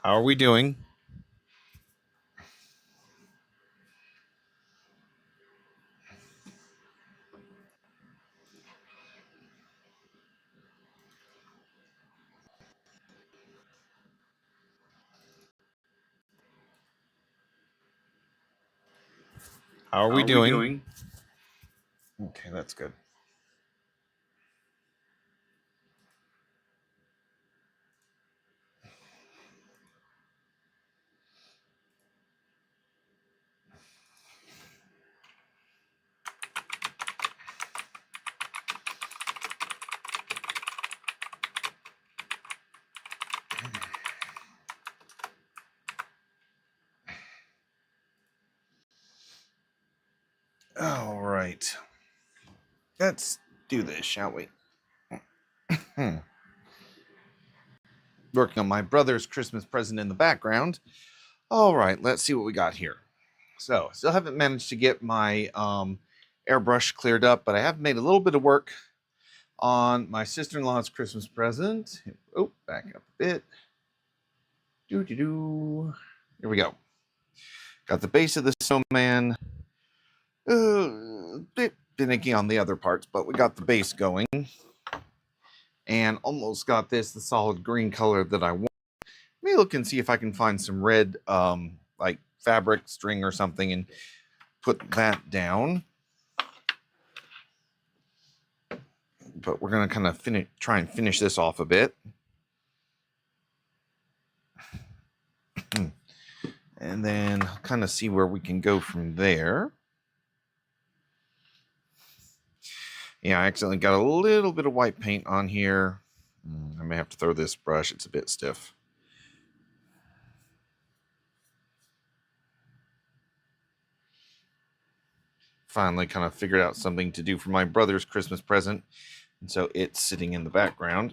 How are we doing? How are we doing? Okay, that's good. All right. Let's do this, shall we? Working on my brother's Christmas present in the background. All right, let's see what we got here. So, still haven't managed to get my airbrush cleared up, but I have made a little bit of work on my sister-in-law's Christmas present. Oh, back up a bit. Here we go. Got the base of the snowman. Bit finicky on the other parts, but we got the base going. And almost got this, the solid green color that I want. Let me look and see if I can find some red, like fabric, string or something, and put that down. But we're going to kind of try and finish this off a bit. And then kind of see where we can go from there. Yeah, I accidentally got a little bit of white paint on here. I may have to throw this brush. It's a bit stiff. Finally kind of figured out something to do for my brother's Christmas present. And so it's sitting in the background.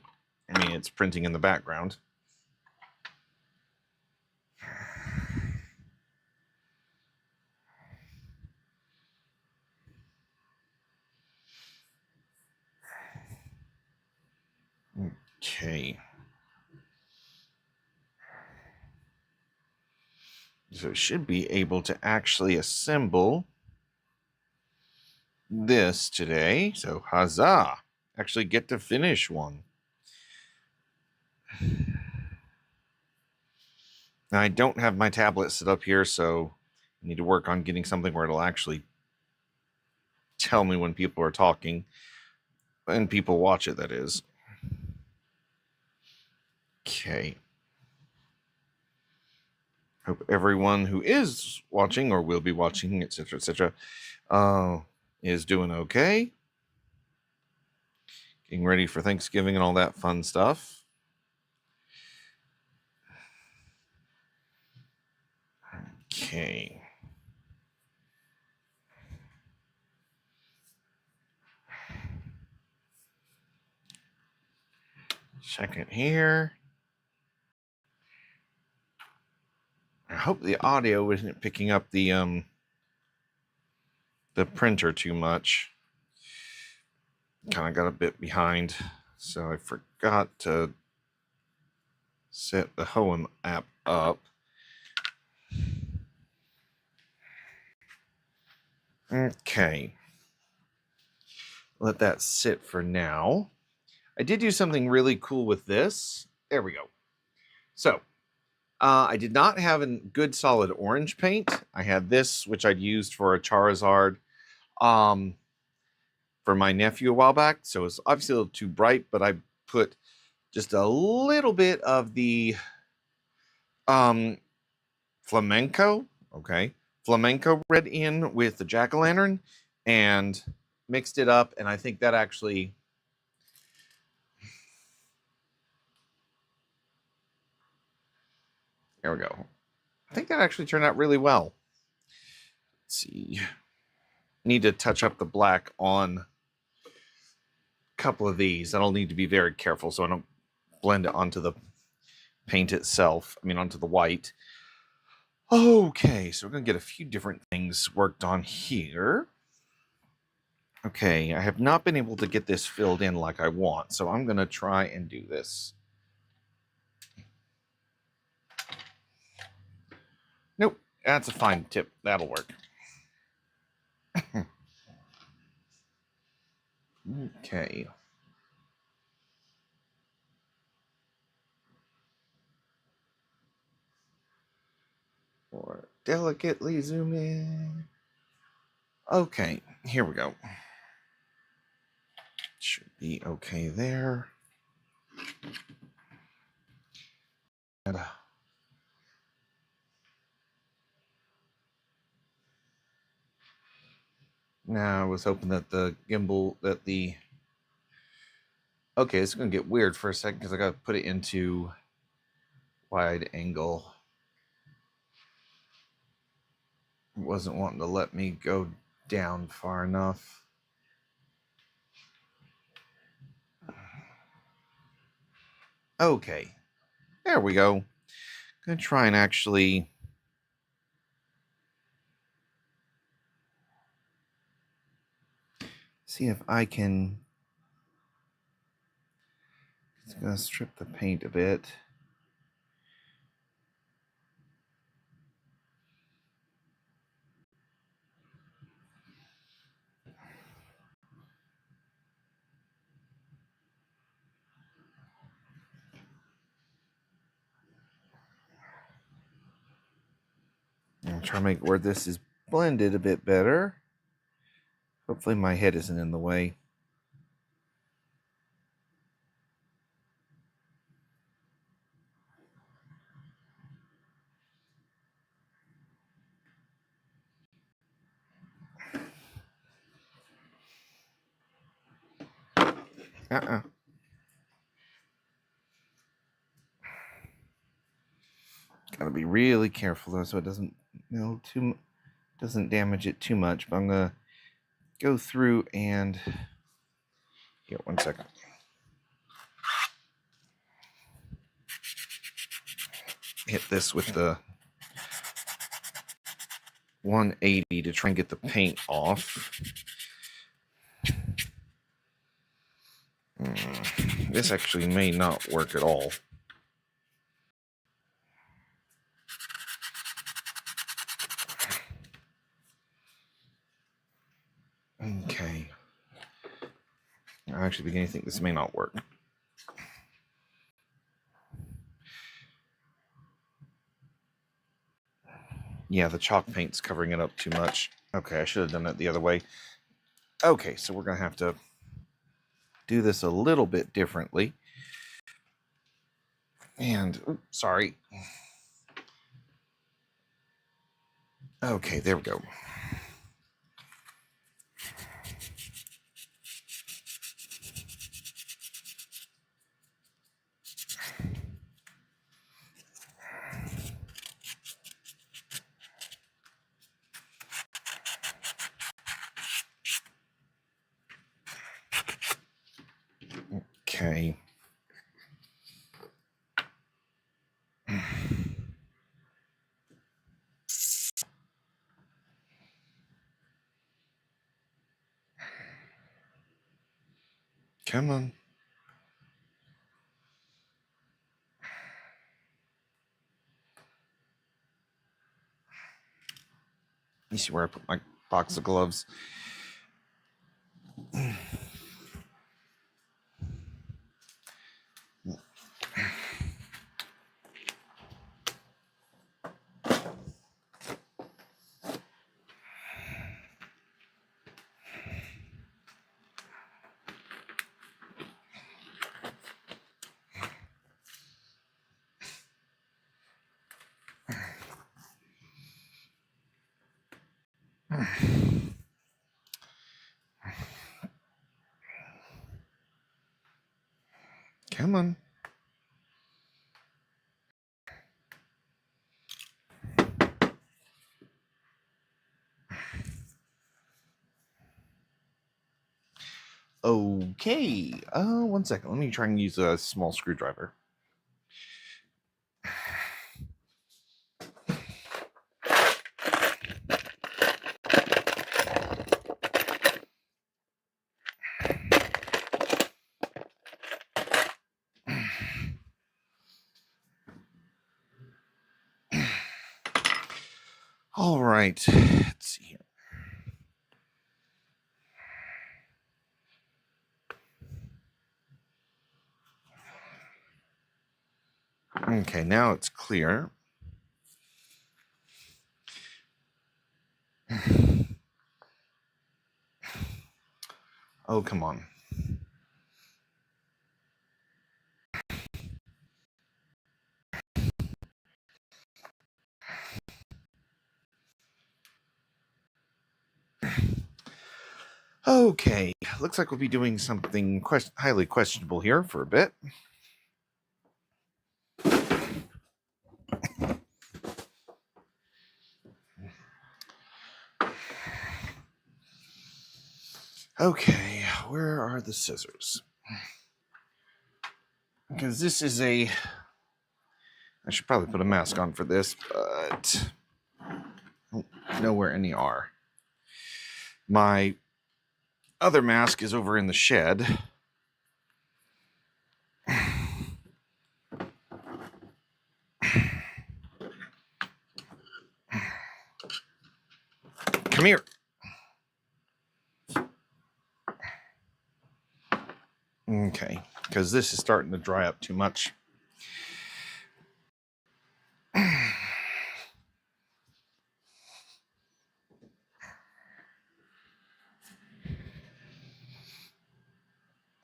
I mean, it's printing in the background. Okay. So it should be able to actually assemble this today. So huzzah! Actually get to finish one. Now I don't have my tablet set up here, so I need to work on getting something where it'll actually tell me when people are talking and people watch it, that is. Okay. Hope everyone who is watching or will be watching, etc., etc., is doing okay. Getting ready for Thanksgiving and all that fun stuff. Okay. Second here. I hope the audio isn't picking up the printer too much. Kind of got a bit behind, so I forgot to set the Hohem app up. Okay. Let that sit for now. I did do something really cool with this. There we go. So, I did not have a good solid orange paint. I had this, which I'd used for a Charizard for my nephew a while back. So it's obviously a little too bright, but I put just a little bit of the flamenco, flamenco red in with the jack-o'-lantern and mixed it up. And I think that actually... There we go. I think that actually turned out really well. Let's see. Need to touch up the black on a couple of these. I'll need to be very careful so I don't blend it onto the paint itself. I mean, onto the white. Okay, so we're going to get a few different things worked on here. Okay, I have not been able to get this filled in like I want, so I'm going to try and do this. That's a fine tip. That'll work. Okay. Or delicately zoom in. Okay, here we go. Should be okay there. And, now I was hoping that the gimbal, okay, it's going to get weird for a second because I got to put it into wide angle. It wasn't wanting to let me go down far enough. Okay, there we go. I'm going to try and actually see if I can. It's going to strip the paint a bit. I'm trying to make where this is blended a bit better. Hopefully my head isn't in the way. Gotta be really careful though, so it doesn't doesn't damage it too much. But I'm gonna go through and here, 1 second. Hit this with the 180 to try and get the paint off. This actually may not work at all. Okay. I'm actually beginning to think this may not work. Yeah, the chalk paint's covering it up too much. Okay, I should have done it the other way. Okay, so we're going to have to do this a little bit differently. And, oops, sorry. Okay, there we go. Okay. Come on. You see where I put my box of gloves? Come on. Okay. 1 second. Let me try and use a small screwdriver. All right. Let's see here. Okay, now it's clear. Oh, come on. Okay, looks like we'll be doing something highly questionable here for a bit. Okay, where are the scissors? Because this is I should probably put a mask on for this, but I don't know where any are. My other mask is over in the shed. Come here. Okay, because this is starting to dry up too much.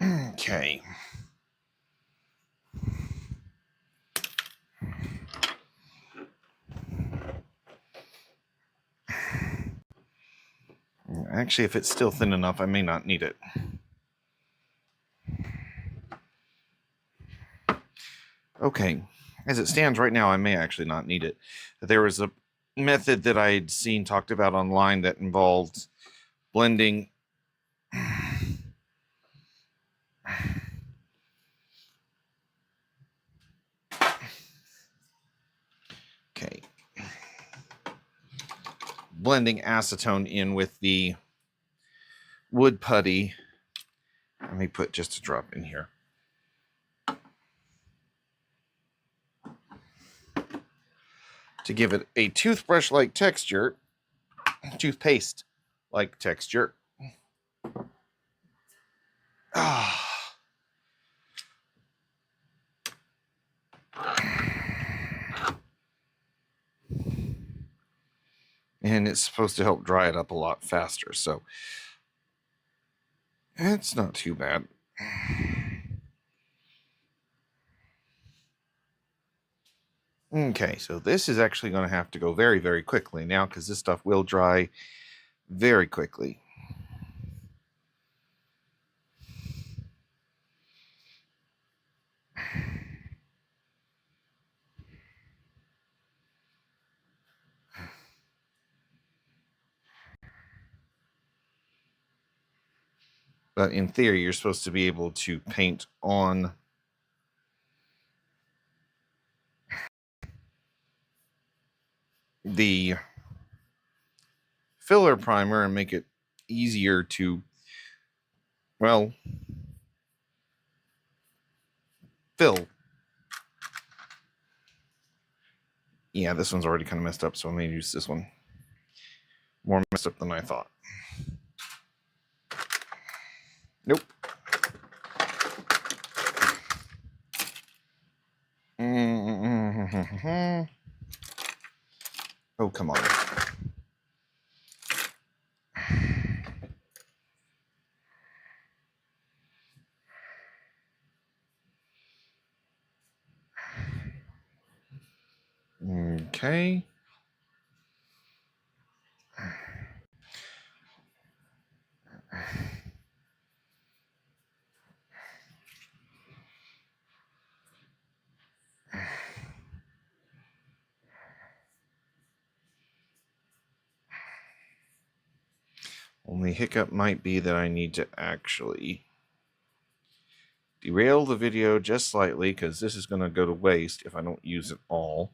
Okay. Actually, if it's still thin enough, I may not need it. Okay, as it stands right now, I may actually not need it. There was a method that I had seen talked about online that involved blending okay, blending acetone in with the wood putty. Let me put just a drop in here. To give it a toothbrush-like texture, toothpaste-like texture. And it's supposed to help dry it up a lot faster, so it's not too bad. Okay, so this is actually going to have to go very, very quickly now because this stuff will dry very quickly. But in theory, you're supposed to be able to paint on the filler primer and make it easier to, well, fill. Yeah, this one's already kind of messed up, so I'm going to use this one. More messed up than I thought. Nope. Oh, come on. Okay. Only hiccup might be that I need to actually derail the video just slightly because this is going to go to waste if I don't use it all.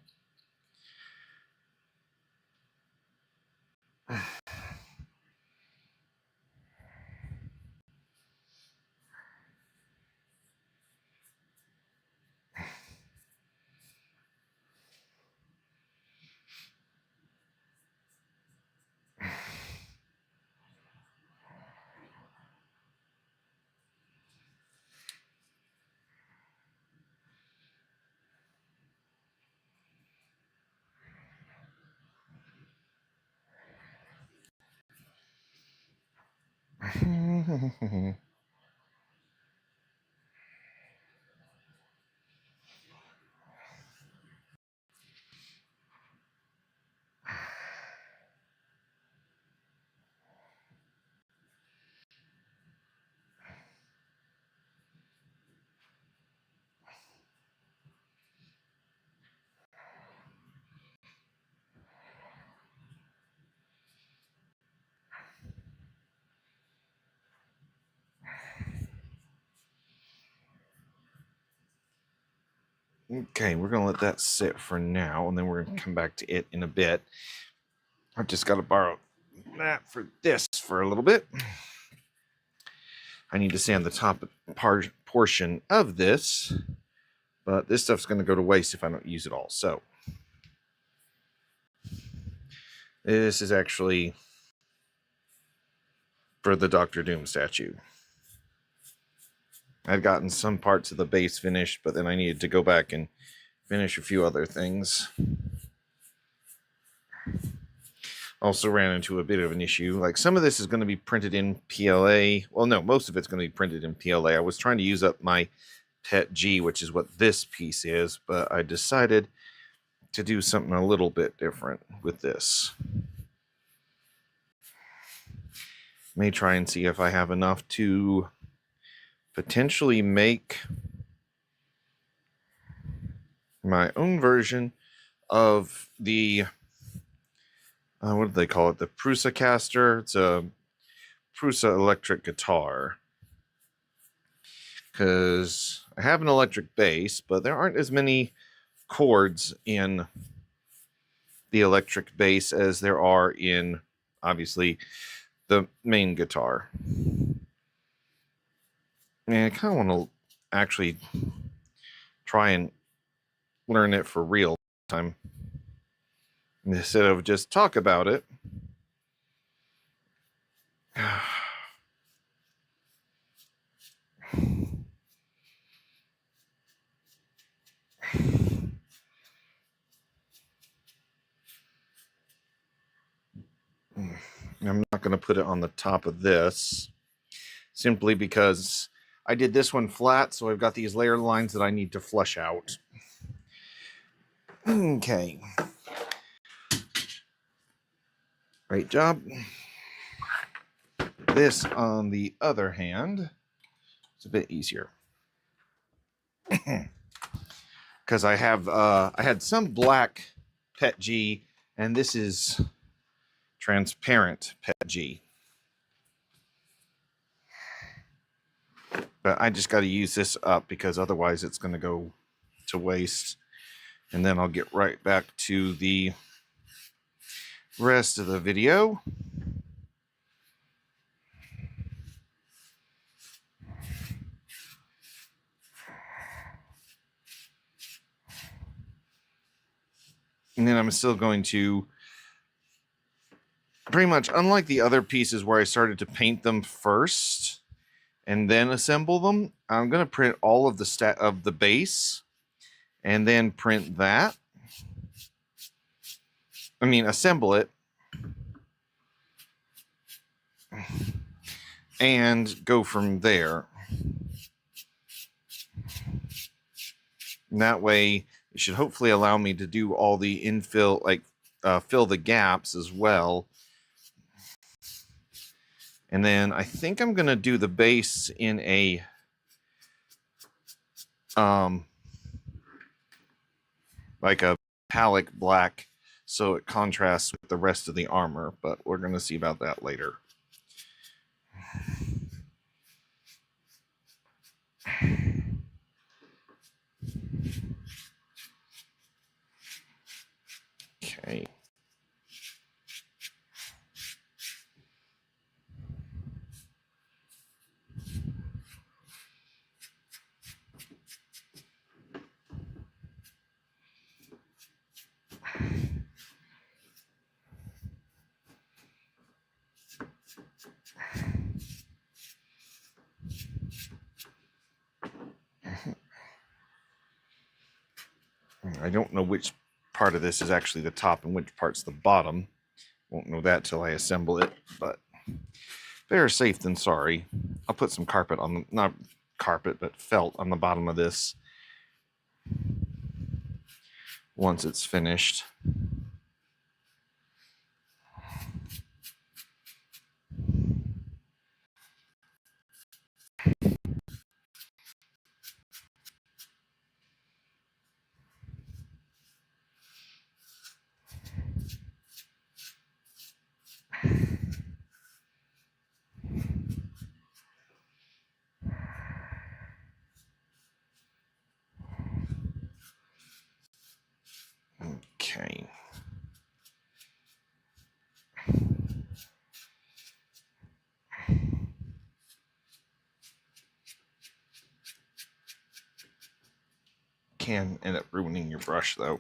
Okay, we're gonna let that sit for now, and then we're gonna come back to it in a bit. I've just got to borrow that for this for a little bit. I need to sand the top portion of this, but this stuff's going to go to waste if I don't use it all. So this is actually for the Doctor Doom statue. I'd gotten some parts of the base finished, but then I needed to go back and finish a few other things. Also ran into a bit of an issue. Like, some of this is going to be printed in PLA. Well, no, most of it's going to be printed in PLA. I was trying to use up my PET G, which is what this piece is, but I decided to do something a little bit different with this. May try and see if I have enough to potentially make my own version of the what do they call it? The Prusa Caster. It's a Prusa electric guitar. Because I have an electric bass, but there aren't as many chords in the electric bass as there are in, obviously, the main guitar. And I kind of want to actually try and learn it for real time, instead of just talk about it. I'm not going to put it on the top of this, simply because I did this one flat, so I've got these layer lines that I need to flush out. Okay. Great job. This, on the other hand, is a bit easier. Because I had some black PET G, and this is transparent PET G. But I just got to use this up, because otherwise it's going to go to waste. And then I'll get right back to the rest of the video. And then I'm still going to, pretty much unlike the other pieces where I started to paint them first and then assemble them, I'm going to print all of the base and then print that. I mean, assemble it and go from there. And that way, it should hopefully allow me to do all the infill, like fill the gaps as well. And then I think I'm going to do the base in a like a metallic black, so it contrasts with the rest of the armor, but we're going to see about that later. Okay. I don't know which part of this is actually the top and which part's the bottom. Won't know that till I assemble it, but Better safe than sorry. I'll put some carpet on the, not carpet, but felt on the bottom of this once it's finished. Okay. Can end up ruining your brush though.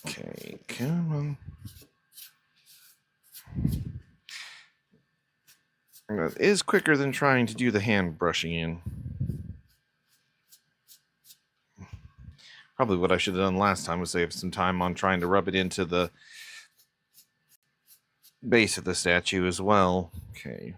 Okay, come on. That is quicker than trying to do the hand brushing in. Probably what I should have done last time was save some time on trying to rub it into the base of the statue as well. Okay.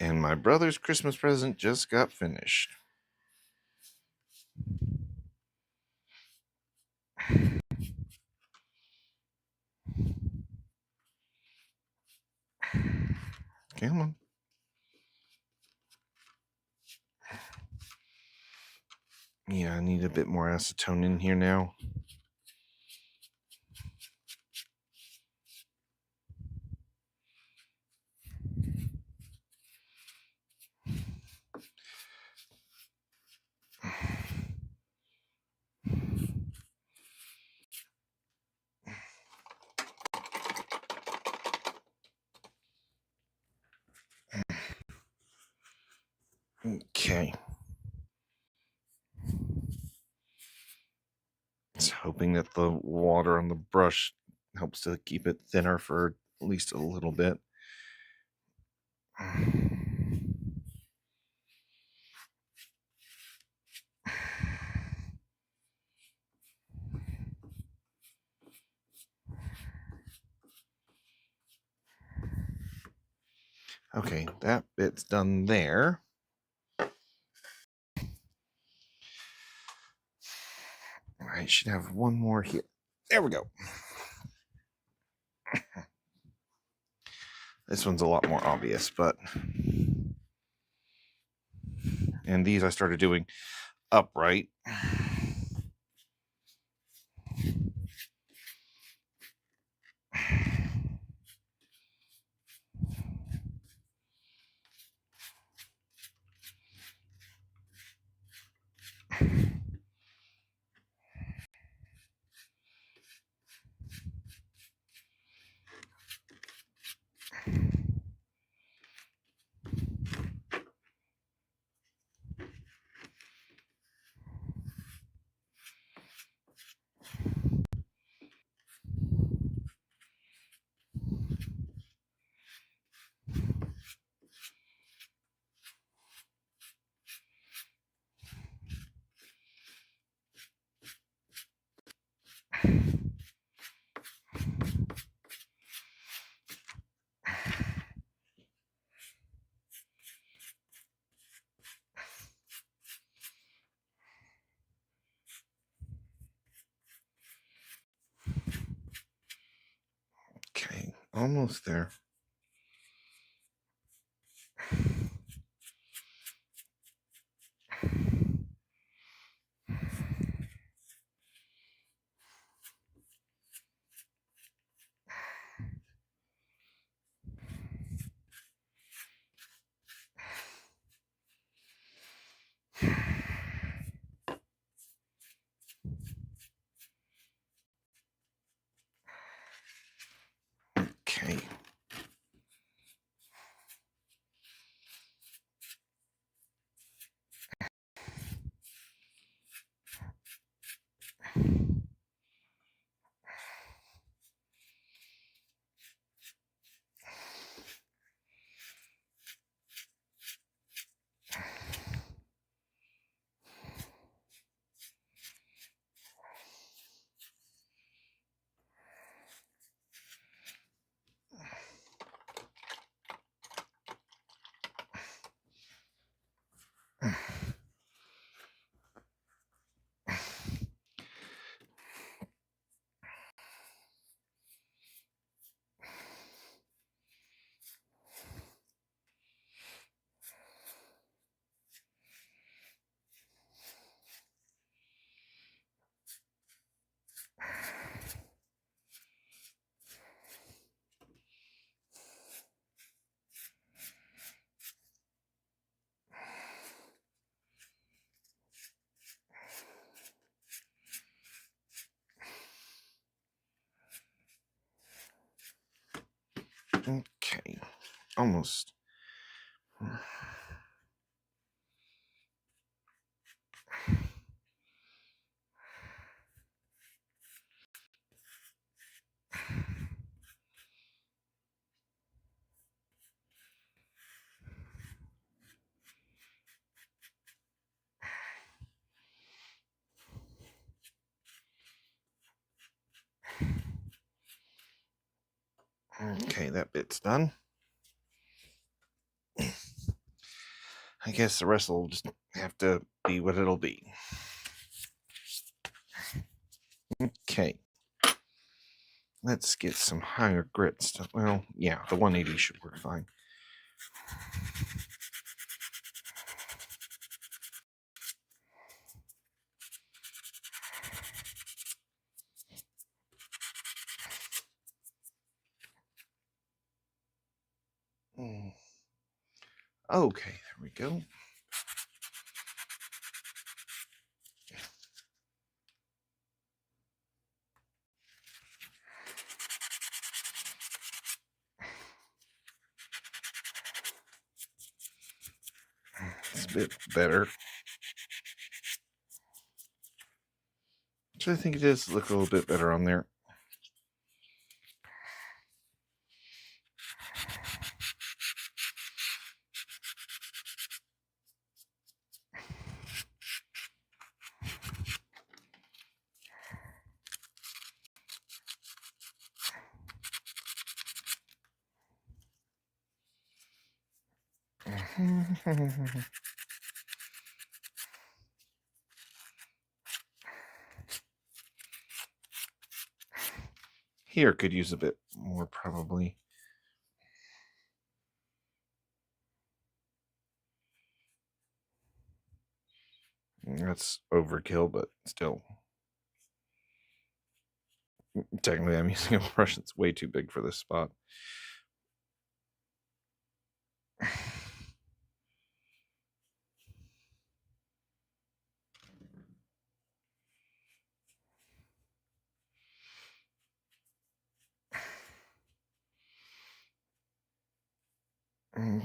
And my brother's Christmas present just got finished. Come on. Yeah, I need a bit more acetone in here now. Okay. Just hoping that the water on the brush helps to keep it thinner for at least a little bit. Okay, that bit's done there. I should have one more here. There we go. This one's a lot more obvious, but... And these I started doing upright. Okay, almost there. Okay, almost. Okay, that bit's done. I guess the rest will just have to be what it'll be. Okay. Let's get some higher grit stuff. Well, yeah, the 180 should work fine. Okay, there we go. It's a bit better. Actually, I think it does look a little bit better on there. Here could use a bit more, probably. That's overkill, but still. Technically, I'm using a brush that's way too big for this spot.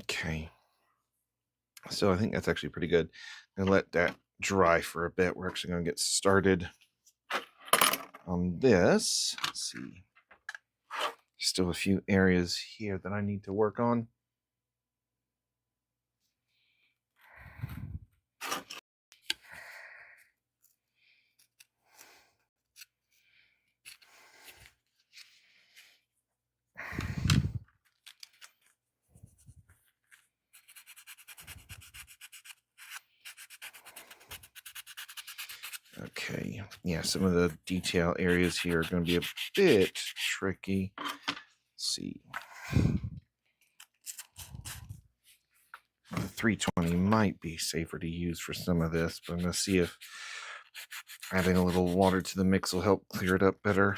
Okay. So I think that's actually pretty good. I'm gonna let that dry for a bit. We're actually gonna get started on this. Let's see. Still a few areas here that I need to work on. Okay, yeah, some of the detail areas here are going to be a bit tricky. Let's see. The 320 might be safer to use for some of this, but I'm going to see if adding a little water to the mix will help clear it up better.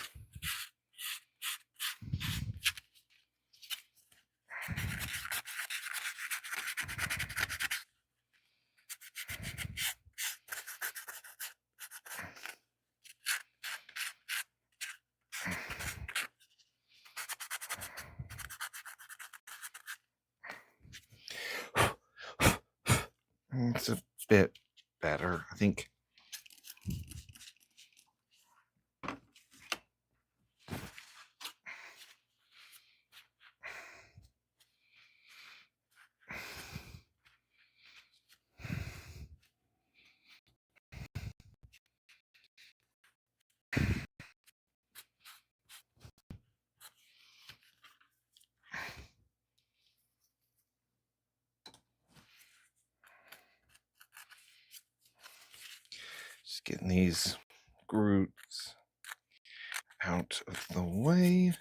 It's a bit better, I think. Just getting these grooves out of the way.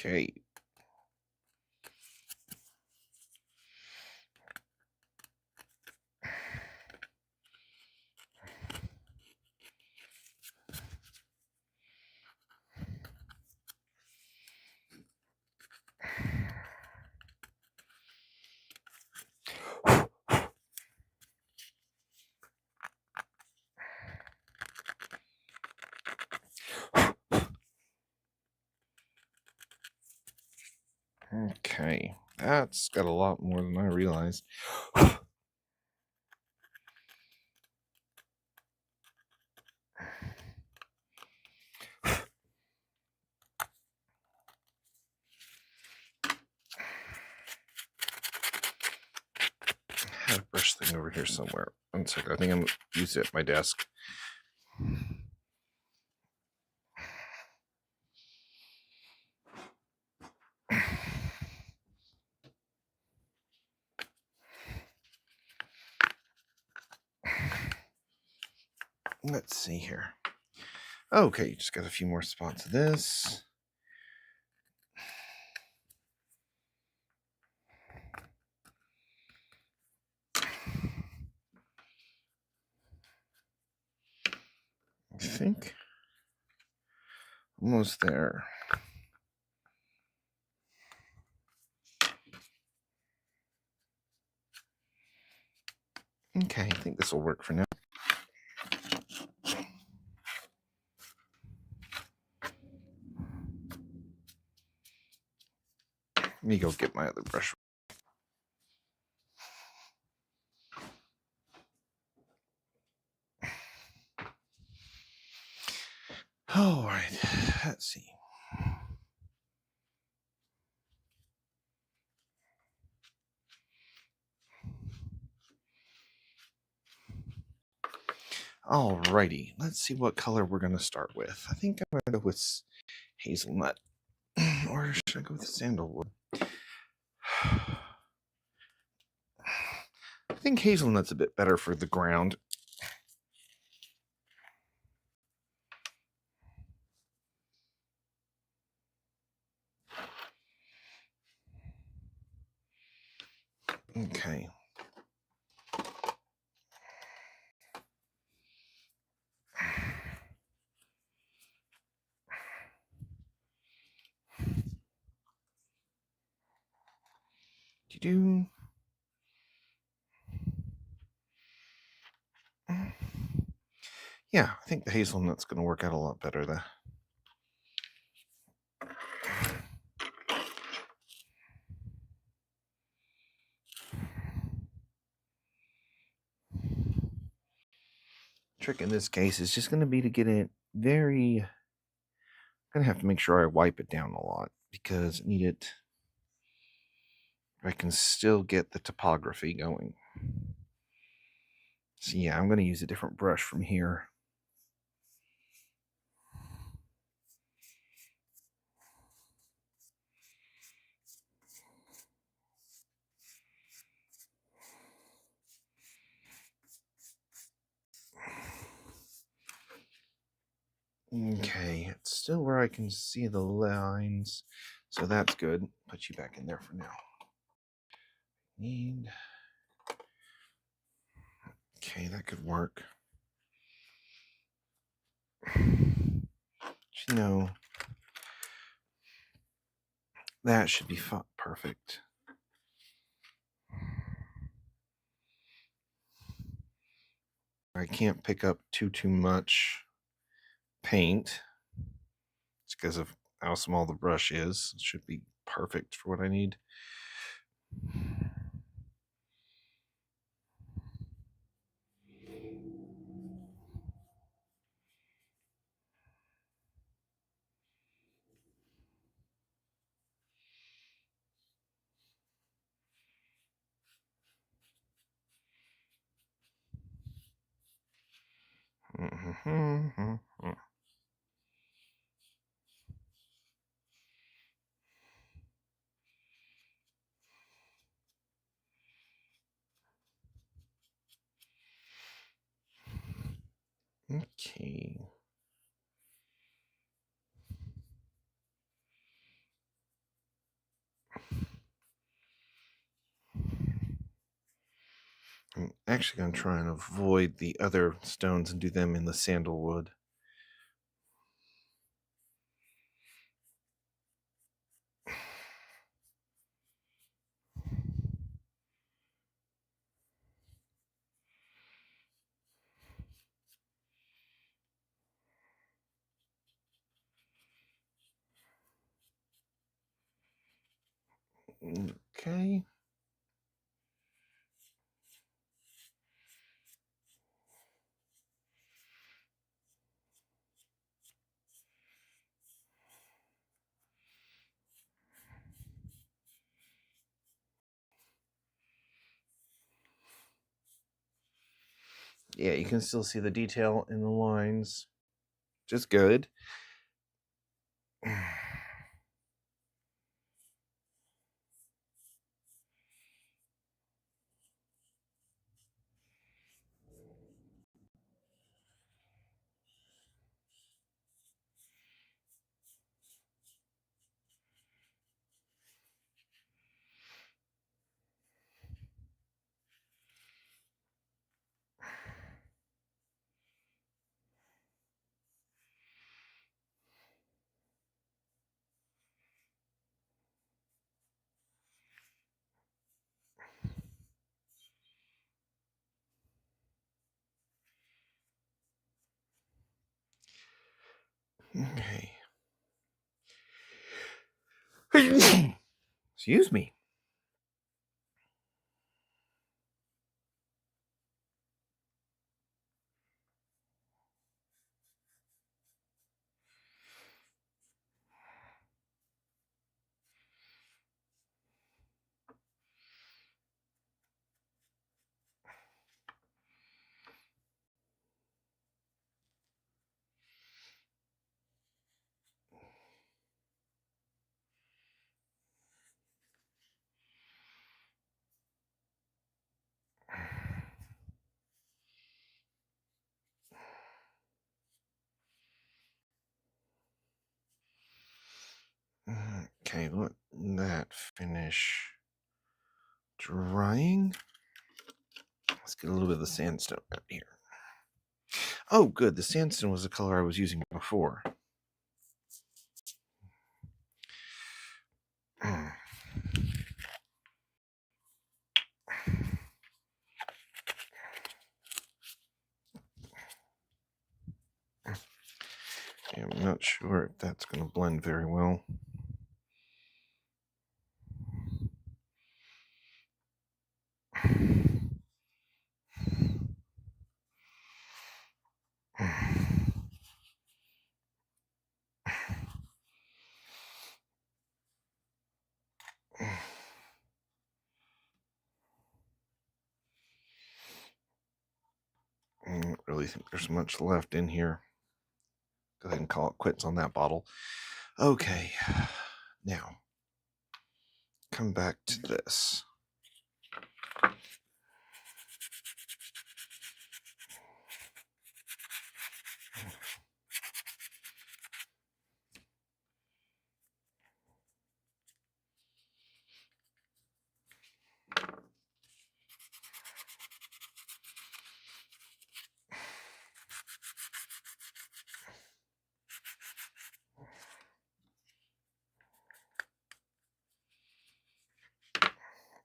Okay. Okay, that's got a lot more than I realized. I had a brush thing over here somewhere. One second, I think I'm going to use it at my desk. Let's see here. Okay, just got a few more spots of this. I think almost there. Okay, I think this will work for now. Let me go get my other brush. All right, let's see. Alrighty, let's see what color we're going to start with. I think I'm going to go with hazelnut. Or should I go with sandalwood? I think hazelnut's a bit better for the ground. Okay. Do yeah, I think the hazelnut's going to work out a lot better there. Trick in this case is just going to be to get it very. I'm going to have to make sure I wipe it down a lot because I need it. I can still get the topography going. So yeah, I'm going to use a different brush from here. Okay, it's still where I can see the lines, so that's good. Put you back in there for now. Need. Okay, that could work. You know, that should be perfect. I can't pick up too much paint. It's because of how small the brush is. It should be perfect for what I need. Okay. I'm actually going to try and avoid the other stones and do them in the sandalwood. Okay. Yeah, you can still see the detail in the lines. Just good. Okay. Excuse me. Okay, let that finish drying. Let's get a little bit of the sandstone out here. Oh, good. The sandstone was the color I was using before. I'm not sure if that's going to blend very well. I don't really think there's much left in here. Go ahead and call it quits on that bottle. Okay, now come back to this.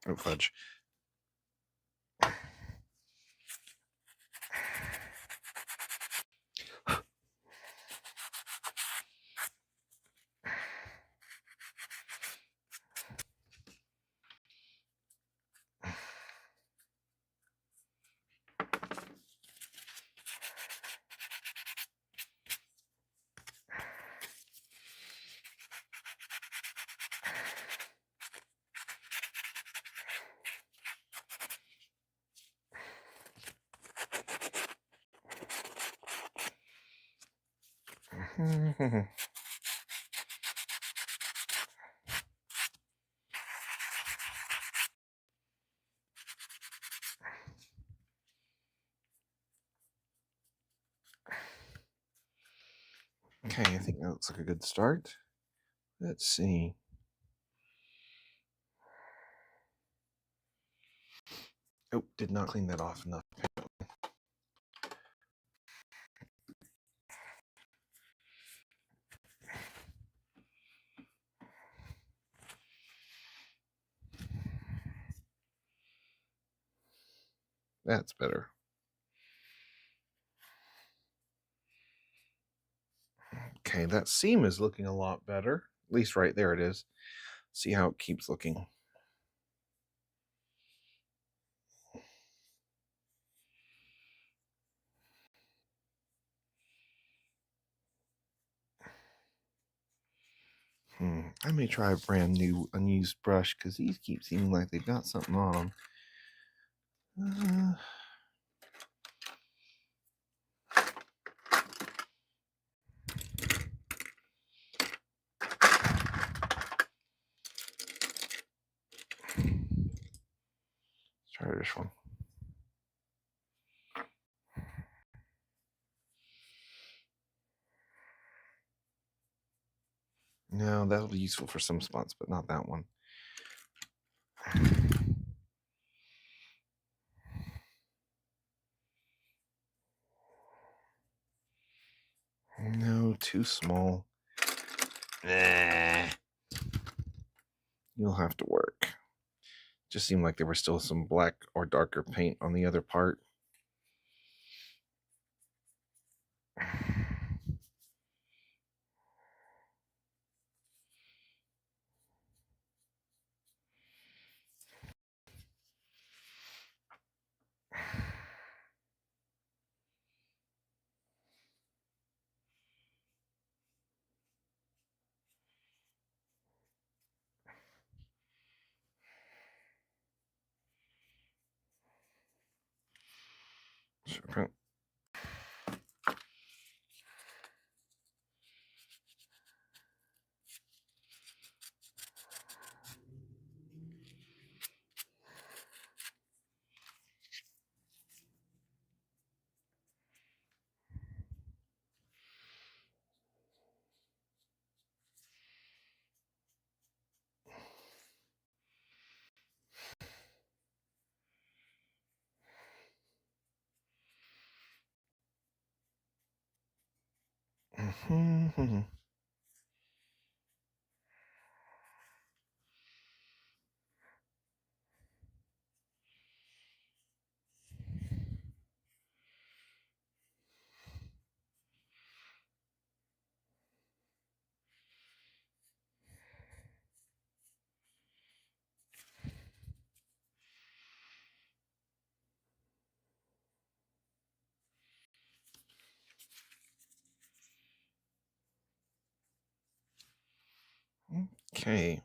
Oh, fudge. Okay, I think that looks like a good start. Let's see. Oh, did not clean that off enough. That's better. Okay, that seam is looking a lot better. At least right there it is. See how it keeps looking. I may try a brand new unused brush because these keep seeming like they've got something on them. Let's try this one. No, that'll be useful for some spots, but not that one. No, too small. You'll have to work. Just seemed like there was still some black or darker paint on the other part. Sure. Okay.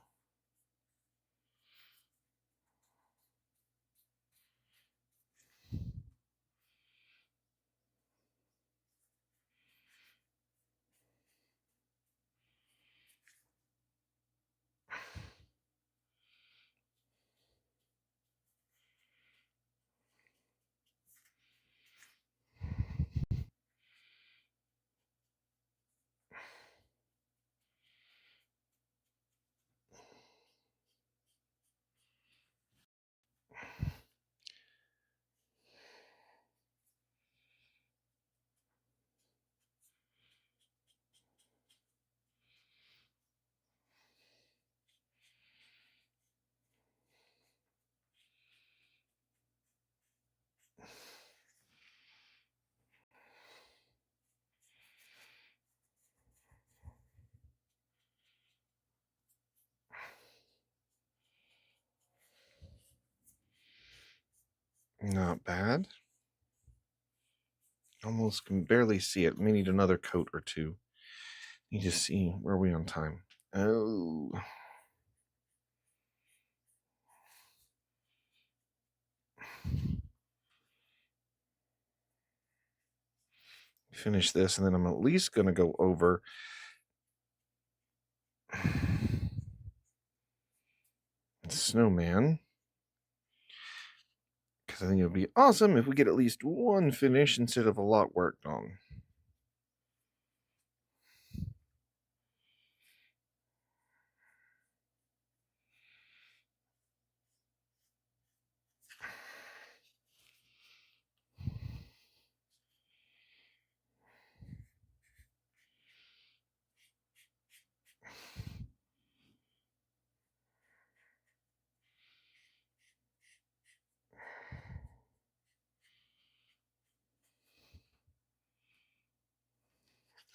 Not bad. Almost can barely see it. May need another coat or two. Need to see where are we on time. Oh. Finish this, and then I'm at least going to go over Snowman. Because I think it would be awesome if we get at least one finish instead of a lot worked on.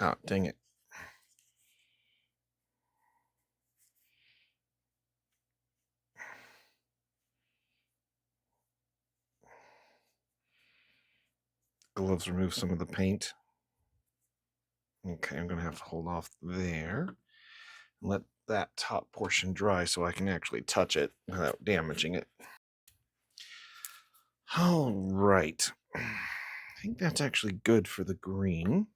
Oh, dang it. Gloves remove some of the paint. Okay, I'm going to have to hold off there. Let that top portion dry so I can actually touch it without damaging it. All right. I think that's actually good for the green.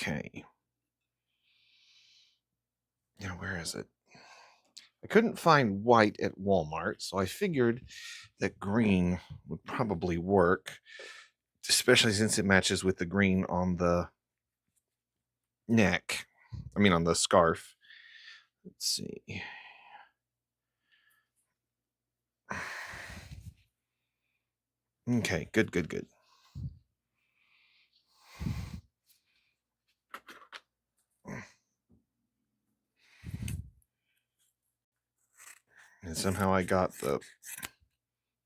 Okay. Now, where is it? I couldn't find white at Walmart, so I figured that green would probably work, especially since it matches with the green on the neck. I mean, on the scarf. Let's see. Okay, good, good, good. And somehow I got the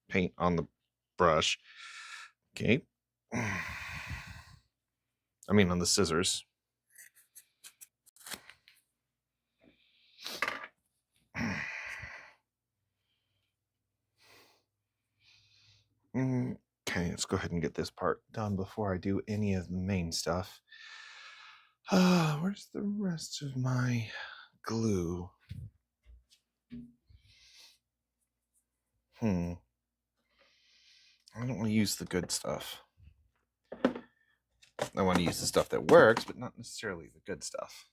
paint on the brush. Okay. I mean, on the scissors. Okay, let's go ahead and get this part done before I do any of the main stuff. Where's the rest of my glue? I don't want to use the good stuff. I want to use the stuff that works, but not necessarily the good stuff.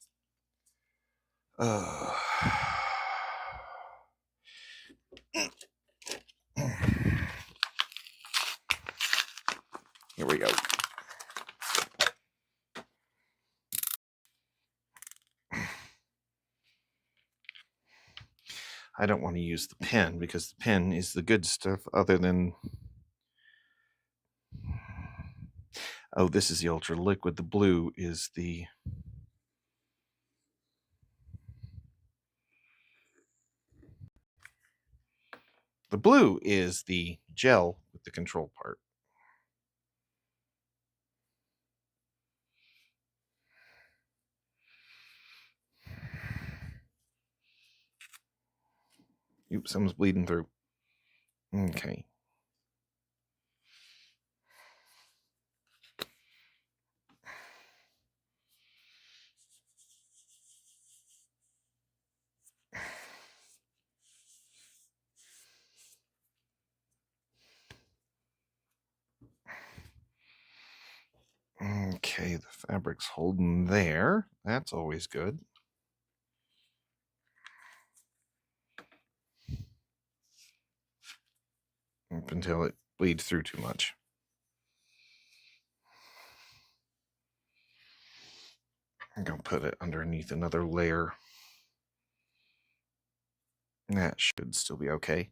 Here we go. I don't want to use the pen because the pen is the good stuff other than... Oh, this is the ultra liquid. The blue is the... The blue is the gel with the control part. Oops, someone's bleeding through. Okay. Okay, the fabric's holding there. That's always good. Up until it bleeds through too much. I'm going to put it underneath another layer. That should still be okay.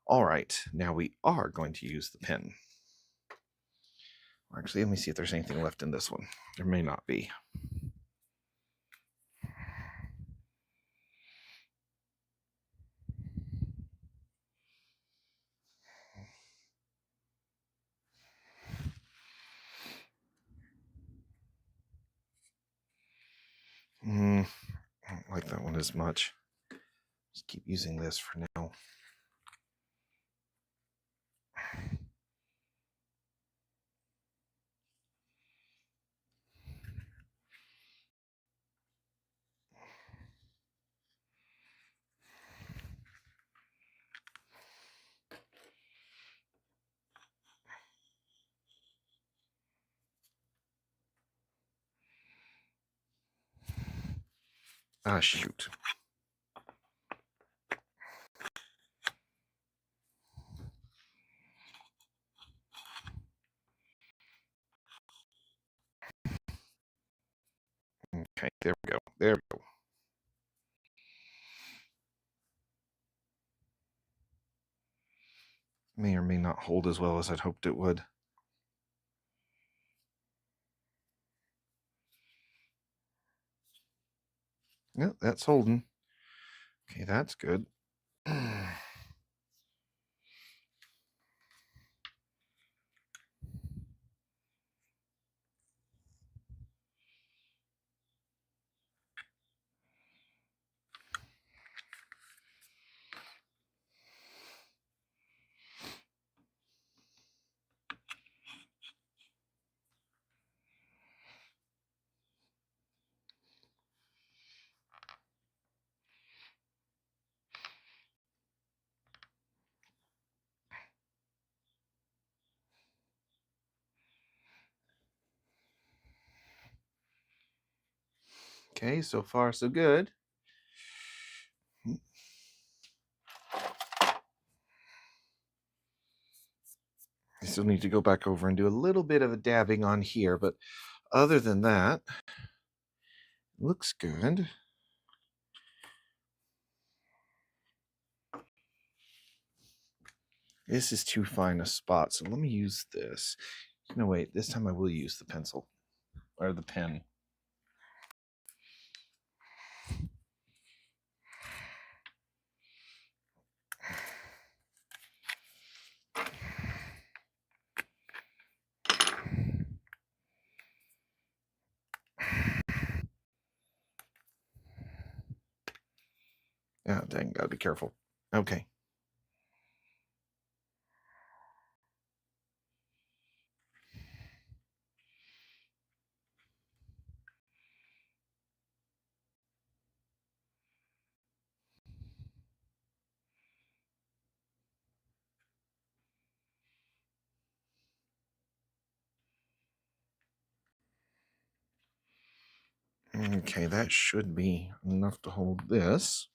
All right, now we are going to use the pen. Actually, let me see if there's anything left in this one. There may not be. I don't like that one as much. Just keep using this for now. Ah, shoot. Okay, there we go. There we go. may not hold as well as I'd hoped it would. Yep, that's holding. Okay, that's good. Okay, so far so good. I still need to go back over and do a little bit of a dabbing on here, but other than that, looks good. This is too fine a spot, so let me use this. No, wait, this time I will use the pencil or the pen. Oh, dang, gotta be careful. Okay. Okay, that should be enough to hold this.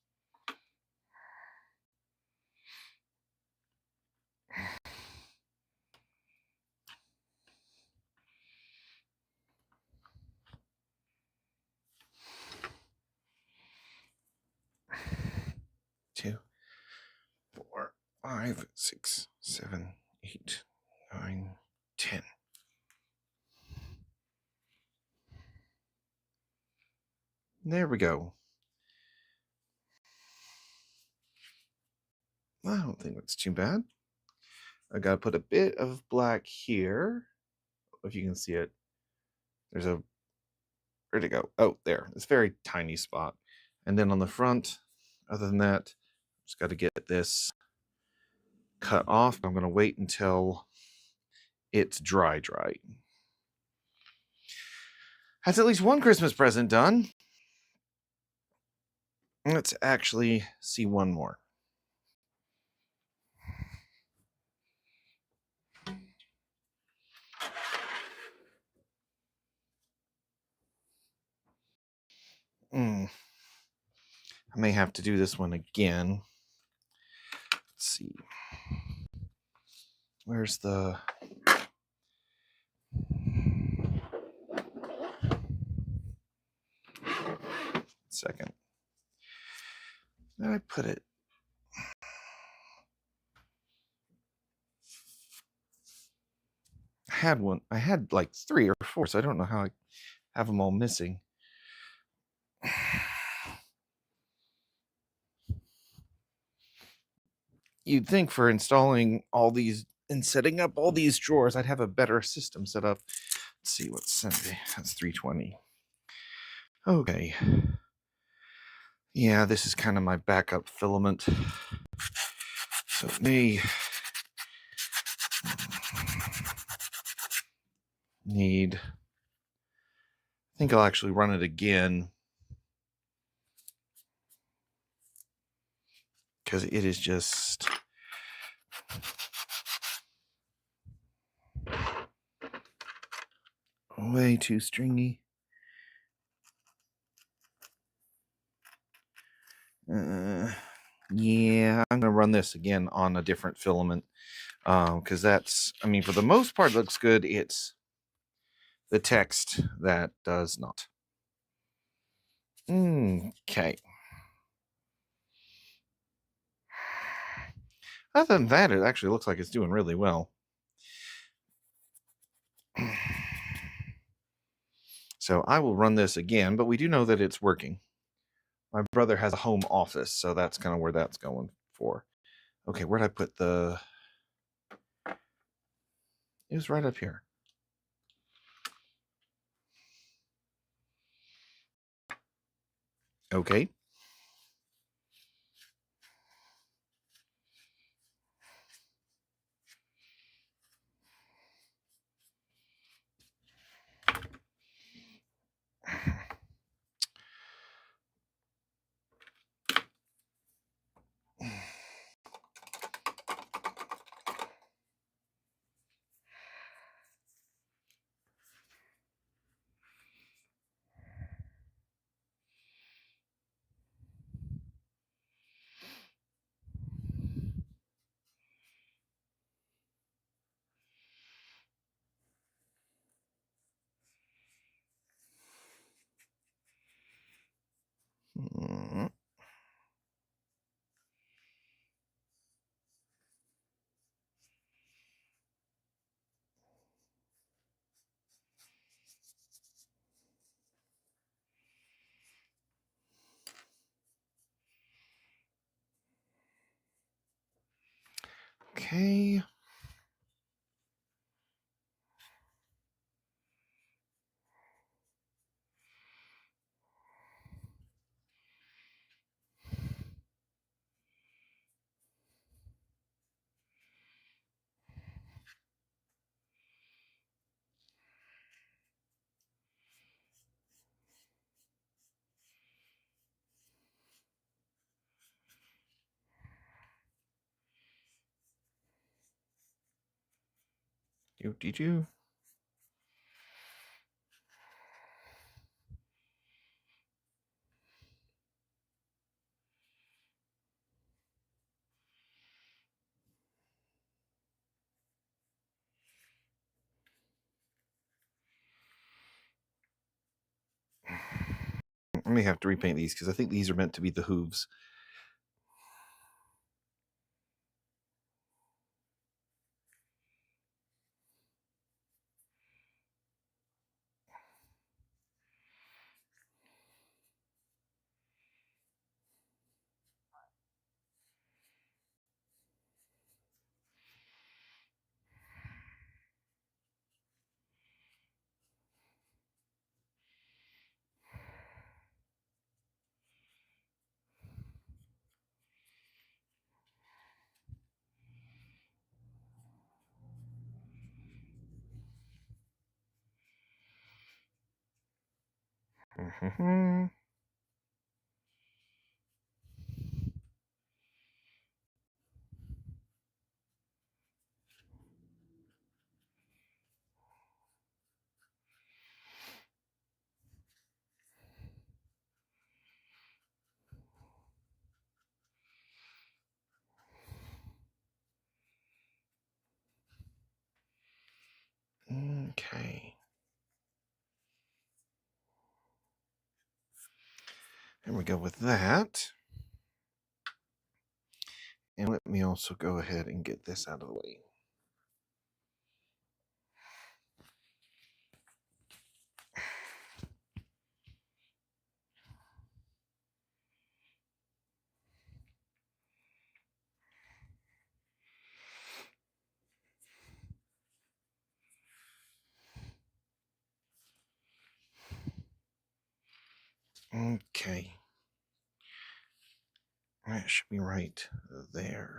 Two, 4, 5, 6, 7, 8, 9, 10. There we go. I don't think that's too bad. I gotta put a bit of black here. If you can see it, there's a, where'd it go? Oh, there. It's a very tiny spot. And then on the front, other than that, just got to get this cut off. I'm going to wait until it's dry. That's at least one Christmas present done. Let's actually see one more. I may have to do this one again. Let's see. Where's the... Second. Where did I put it? I had one. I had like 3 or 4, so I don't know how I have them all missing. You'd think for installing all these and setting up all these drawers, I'd have a better system set up. Let's see what's Sunday. That's 320. Okay. Yeah, this is kind of my backup filament. So it may need... I think I'll actually run it again, because it is just... way too stringy. Yeah, I'm going to run this again on a different filament, because that's, I mean, for the most part, looks good. It's the text that does not. Okay. Other than that, it actually looks like it's doing really well. So I will run this again, but we do know that it's working. My brother has a home office, so that's kind of where that's going for. Okay, where'd I put the... It was right up here. Okay. Okay. Did you? I may have to repaint these because I think these are meant to be the hooves. Mm-hmm. Okay. There we go with that. And let me also go ahead and get this out of the way. Okay. That should be right there.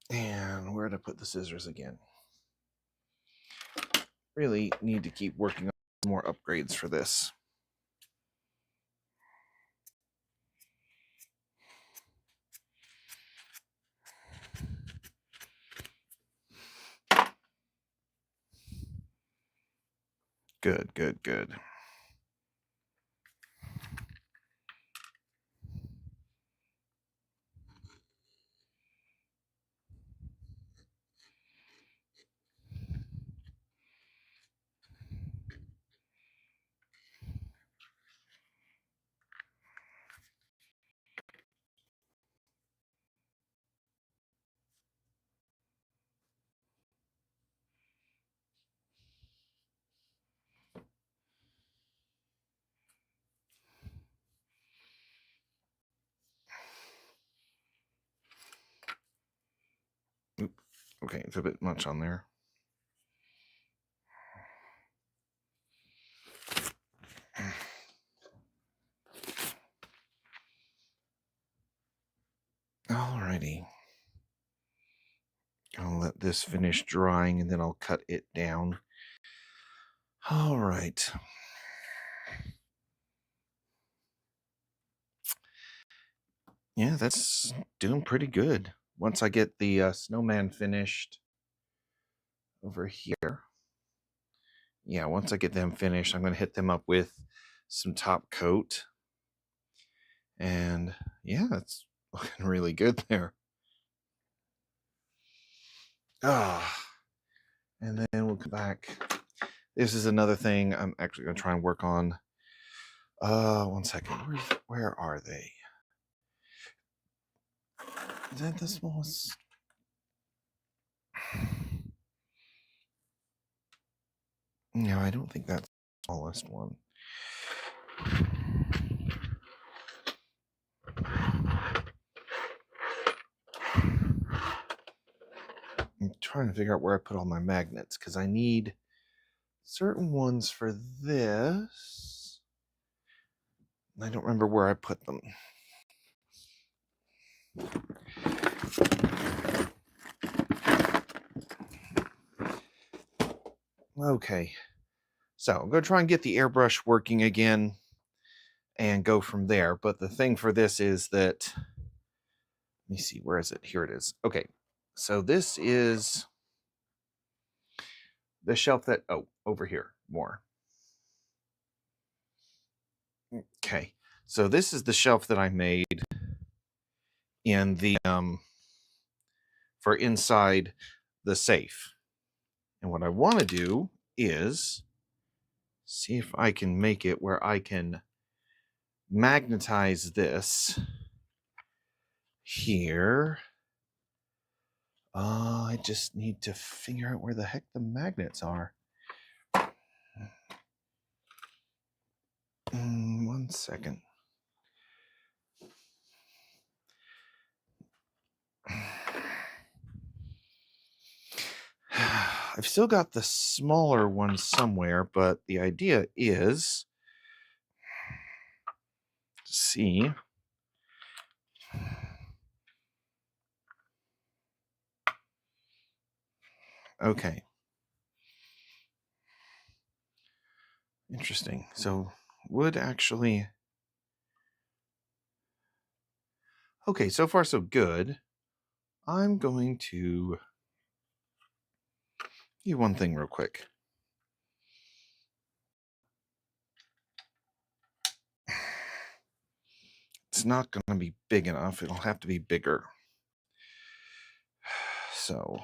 And where did I put the scissors again? Really need to keep working on more upgrades for this. Good, good, good. Okay, it's a bit much on there. Alrighty. I'll let this finish drying and then I'll cut it down. All right. Yeah, that's doing pretty good. Once I get the snowman finished over here. Yeah, once I get them finished, I'm going to hit them up with some top coat. And yeah, it's looking really good there. And then we'll come back. This is another thing I'm actually going to try and work on. 1 second. Where are they? Is that the smallest? No, I don't think that's the smallest one. I'm trying to figure out where I put all my magnets because I need certain ones for this. I don't remember where I put them. Okay, so I'm going to try and get the airbrush working again and go from there. But the thing for this is that, let me see, where is it? Here it is. Okay, so this is the shelf that, over here, more. Okay, so this is the shelf that I made in the, for inside the safe. And what I want to do is see if I can make it where I can magnetize this here. I just need to figure out where the heck the magnets are. 1 second. I've still got the smaller one somewhere, but the idea is to see. Okay. Interesting. So wood actually. Okay, so far so good. I'm going to do one thing real quick. It's not going to be big enough. It'll have to be bigger. So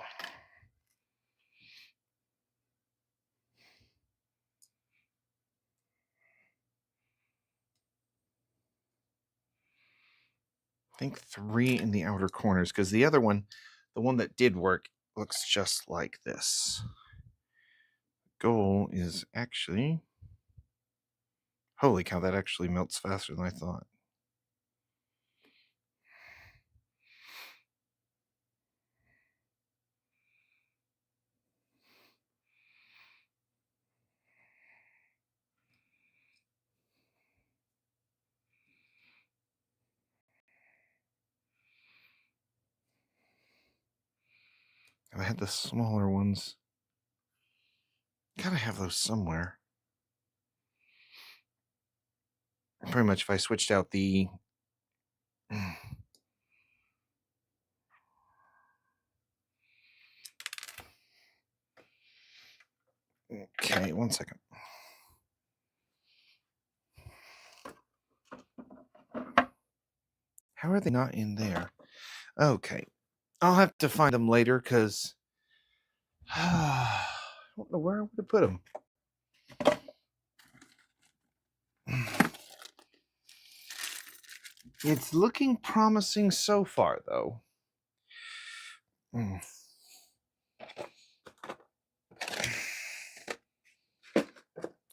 I think 3 in the outer corners, because the other one, the one that did work, looks just like this. Goal is actually, holy cow, that actually melts faster than I thought. I had the smaller ones. Gotta have those somewhere. Pretty much if I switched out the... Okay, 1 second. How are they not in there? Okay. I'll have to find them later because I don't know where I would have put them. It's looking promising so far, though.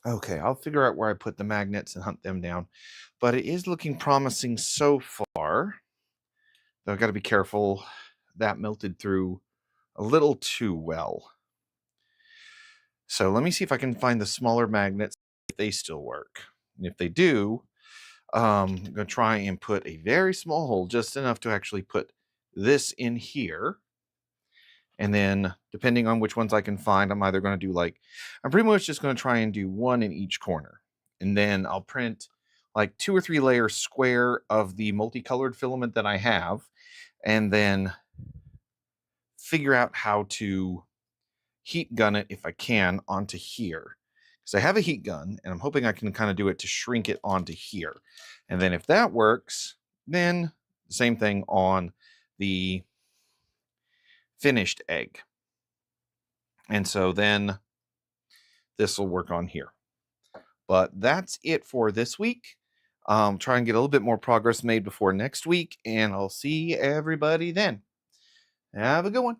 Okay, I'll figure out where I put the magnets and hunt them down. But it is looking promising so far. Though I've got to be careful. That melted through a little too well. So let me see if I can find the smaller magnets, if they still work. And if they do, I'm going to try and put a very small hole, just enough to actually put this in here. And then depending on which ones I can find, I'm either going to do I'm pretty much just going to try and do one in each corner. And then I'll print like 2 or 3 layers square of the multicolored filament that I have, and then figure out how to heat gun it if I can onto here. Because I have a heat gun and I'm hoping I can kind of do it to shrink it onto here. And then if that works, then the same thing on the finished egg. And so then this will work on here. But that's it for this week. Try and get a little bit more progress made before next week, and I'll see everybody then. Have a good one.